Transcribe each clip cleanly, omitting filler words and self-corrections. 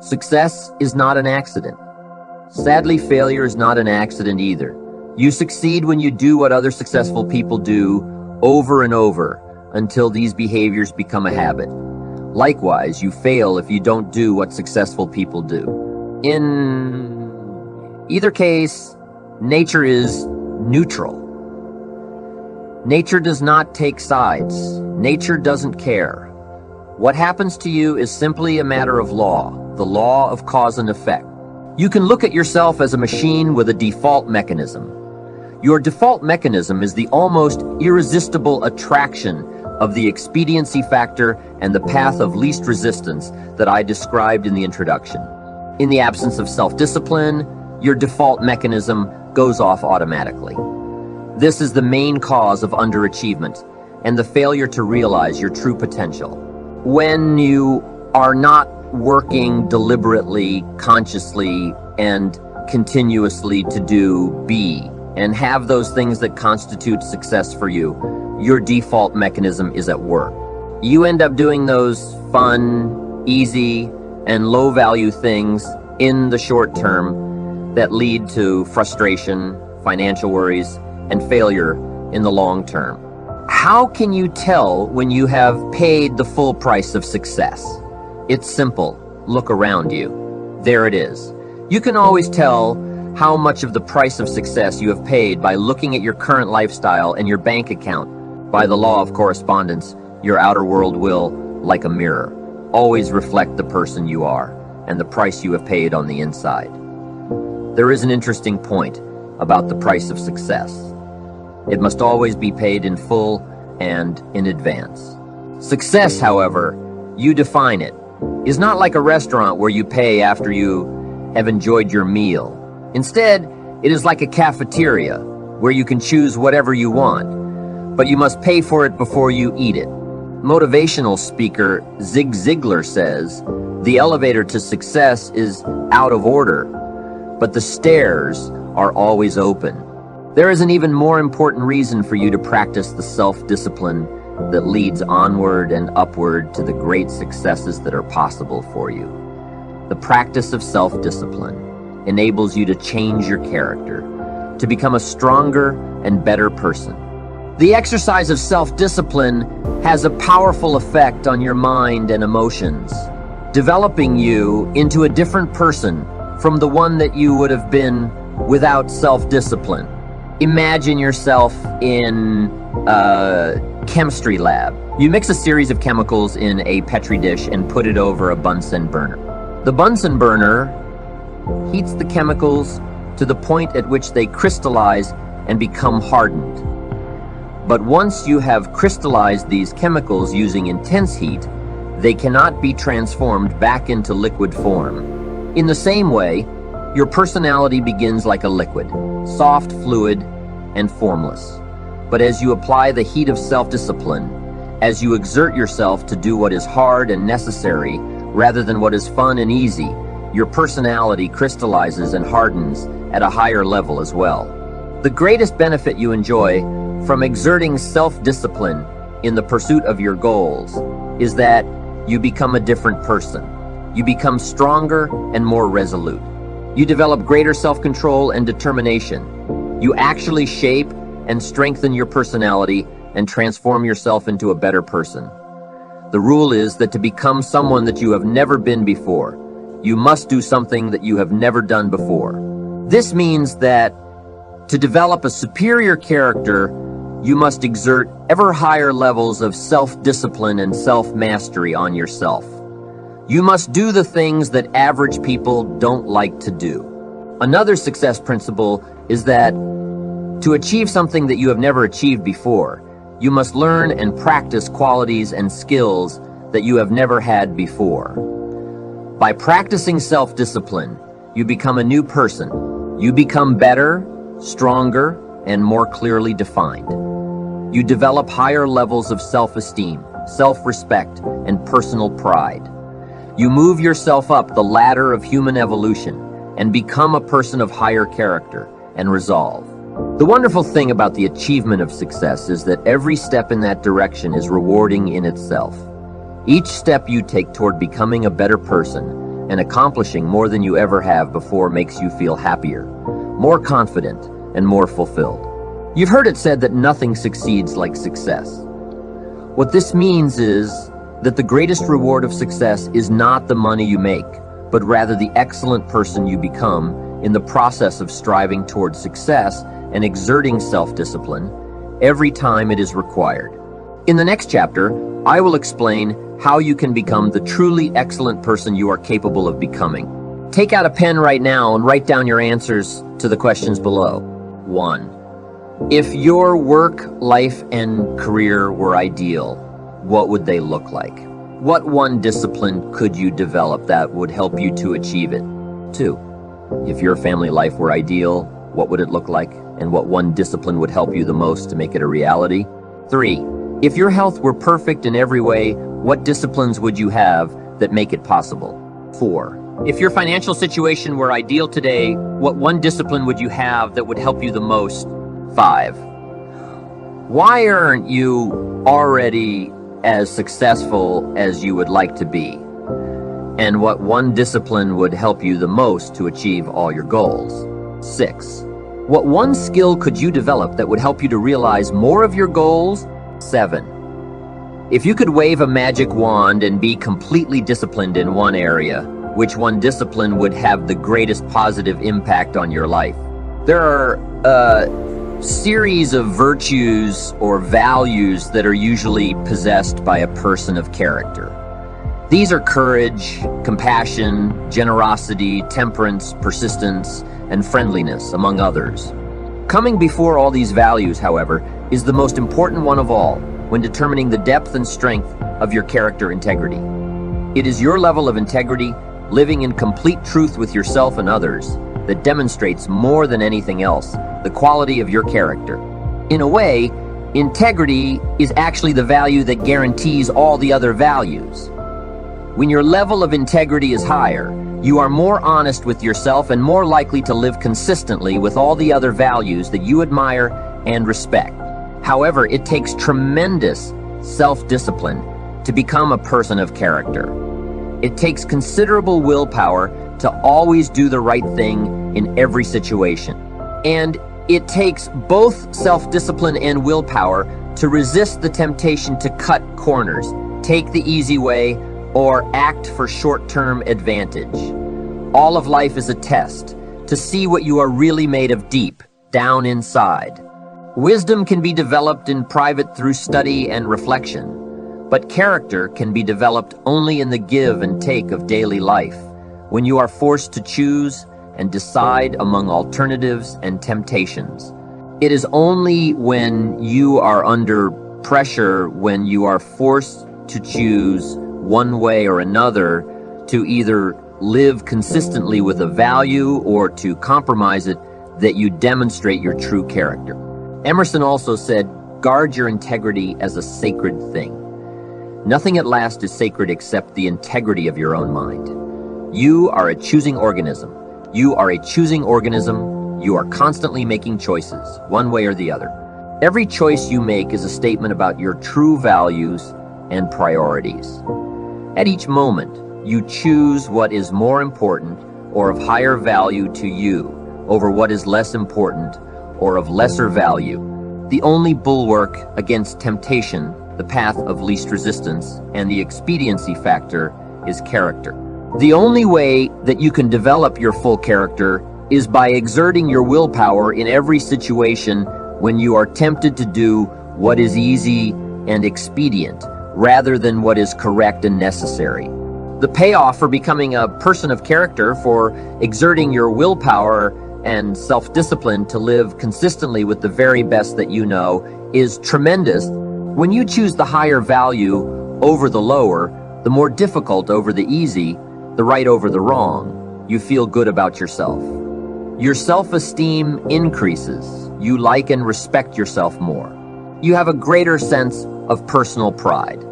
Success is not an accident. Sadly, failure is not an accident either. You succeed when you do what other successful people do over and over until these behaviors become a habit. Likewise, you fail if you don't do what successful people do. In either case, nature is neutral. Nature does not take sides. Nature doesn't care. What happens to you is simply a matter of law, the law of cause and effect. You can look at yourself as a machine with a default mechanism. Your default mechanism is the almost irresistible attraction of the expediency factor and the path of least resistance that I described in the introduction. In the absence of self-discipline, your default mechanism goes off automatically. This is the main cause of underachievement and the failure to realize your true potential. When you are not working deliberately, consciously, and continuously to do be and have those things that constitute success for you, your default mechanism is at work. You end up doing those fun, easy, and low-value things in the short term that lead to frustration, financial worries, and failure in the long term. How can you tell when you have paid the full price of success? It's simple. Look around you. There it is. You can always tell how much of the price of success you have paid by looking at your current lifestyle and your bank account. By the law of correspondence, your outer world will, like a mirror, always reflect the person you are and the price you have paid on the inside. There is an interesting point about the price of success. It must always be paid in full and in advance. Success, however, you define it, is not like a restaurant where you pay after you have enjoyed your meal. Instead, it is like a cafeteria where you can choose whatever you want, but you must pay for it before you eat it. Motivational speaker Zig Ziglar says, "The elevator to success is out of order, but the stairs are always open." There is an even more important reason for you to practice the self-discipline that leads onward and upward to the great successes that are possible for you. The practice of self-discipline enables you to change your character, to become a stronger and better person. The exercise of self-discipline has a powerful effect on your mind and emotions, developing you into a different person from the one that you would have been without self-discipline. Imagine yourself in a chemistry lab. You mix a series of chemicals in a Petri dish and put it over a Bunsen burner. The Bunsen burner heats the chemicals to the point at which they crystallize and become hardened. But once you have crystallized these chemicals using intense heat, they cannot be transformed back into liquid form. In the same way, your personality begins like a liquid, soft, fluid, and formless. But as you apply the heat of self-discipline, as you exert yourself to do what is hard and necessary rather than what is fun and easy, your personality crystallizes and hardens at a higher level as well. The greatest benefit you enjoy from exerting self-discipline in the pursuit of your goals is that you become a different person. You become stronger and more resolute. You develop greater self-control and determination. You actually shape and strengthen your personality and transform yourself into a better person. The rule is that to become someone that you have never been before, you must do something that you have never done before. This means that to develop a superior character, you must exert ever higher levels of self-discipline and self-mastery on yourself. You must do the things that average people don't like to do. Another success principle is that to achieve something that you have never achieved before, you must learn and practice qualities and skills that you have never had before. By practicing self-discipline, you become a new person. You become better, stronger, and more clearly defined. You develop higher levels of self-esteem, self-respect, and personal pride. You move yourself up the ladder of human evolution and become a person of higher character and resolve. The wonderful thing about the achievement of success is that every step in that direction is rewarding in itself. Each step you take toward becoming a better person and accomplishing more than you ever have before makes you feel happier, more confident, and more fulfilled. You've heard it said that nothing succeeds like success. What this means is that the greatest reward of success is not the money you make, but rather the excellent person you become in the process of striving towards success and exerting self-discipline every time it is required. In the next chapter, I will explain how you can become the truly excellent person you are capable of becoming. Take out a pen right now and write down your answers to the questions below. 1. If your work, life, and career were ideal, what would they look like? What one discipline could you develop that would help you to achieve it? 2. If your family life were ideal, what would it look like? And what one discipline would help you the most to make it a reality? 3. If your health were perfect in every way, what disciplines would you have that make it possible? 4. If your financial situation were ideal today, what one discipline would you have that would help you the most? 5. Why aren't you already as successful as you would like to be? And what one discipline would help you the most to achieve all your goals? 6. What one skill could you develop that would help you to realize more of your goals? 7. If you could wave a magic wand and be completely disciplined in one area, which one discipline would have the greatest positive impact on your life? There are a series of virtues or values that are usually possessed by a person of character. These are courage, compassion, generosity, temperance, persistence, and friendliness, among others. Coming before all these values, however, is the most important one of all when determining the depth and strength of your character integrity. It is your level of integrity, living in complete truth with yourself and others, that demonstrates more than anything else the quality of your character. In a way, integrity is actually the value that guarantees all the other values. When your level of integrity is higher, you are more honest with yourself and more likely to live consistently with all the other values that you admire and respect. However, it takes tremendous self-discipline to become a person of character. It takes considerable willpower to always do the right thing in every situation. And it takes both self-discipline and willpower to resist the temptation to cut corners, take the easy way, or act for short-term advantage. All of life is a test to see what you are really made of deep, down inside. Wisdom can be developed in private through study and reflection, but character can be developed only in the give and take of daily life, when you are forced to choose and decide among alternatives and temptations. It is only when you are under pressure, when you are forced to choose one way or another, to either live consistently with a value or to compromise it, that you demonstrate your true character. Emerson also said, "Guard your integrity as a sacred thing." Nothing at last is sacred except the integrity of your own mind. You are a choosing organism. You are a choosing organism. You are constantly making choices, one way or the other. Every choice you make is a statement about your true values and priorities. At each moment, you choose what is more important or of higher value to you over what is less important or of lesser value. The only bulwark against temptation, the path of least resistance, and the expediency factor is character. The only way that you can develop your full character is by exerting your willpower in every situation when you are tempted to do what is easy and expedient, rather than what is correct and necessary. The payoff for becoming a person of character, for exerting your willpower and self-discipline to live consistently with the very best that you know, is tremendous. When you choose the higher value over the lower, the more difficult over the easy, the right over the wrong, you feel good about yourself. Your self-esteem increases. You like and respect yourself more. You have a greater sense of personal pride.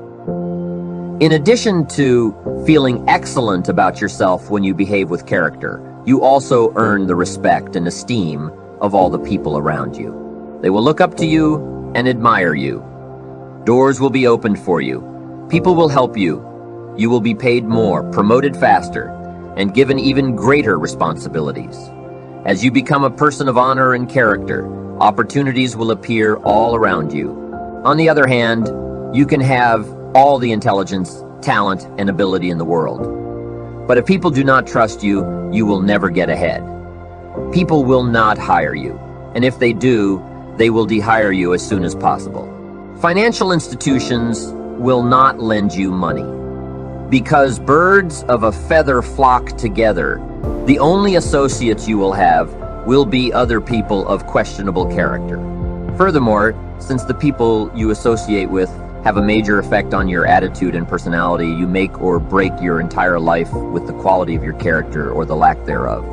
In addition to feeling excellent about yourself when you behave with character, you also earn the respect and esteem of all the people around you. They will look up to you and admire you. Doors will be opened for you. People will help you. You will be paid more, promoted faster, and given even greater responsibilities. As you become a person of honor and character, opportunities will appear all around you. On the other hand, you can have all the intelligence, talent, and ability in the world. But if people do not trust you, you will never get ahead. People will not hire you, and if they do, they will dehire you as soon as possible. Financial institutions will not lend you money. Because birds of a feather flock together, the only associates you will have will be other people of questionable character. Furthermore, since the people you associate with have a major effect on your attitude and personality, you make or break your entire life with the quality of your character or the lack thereof.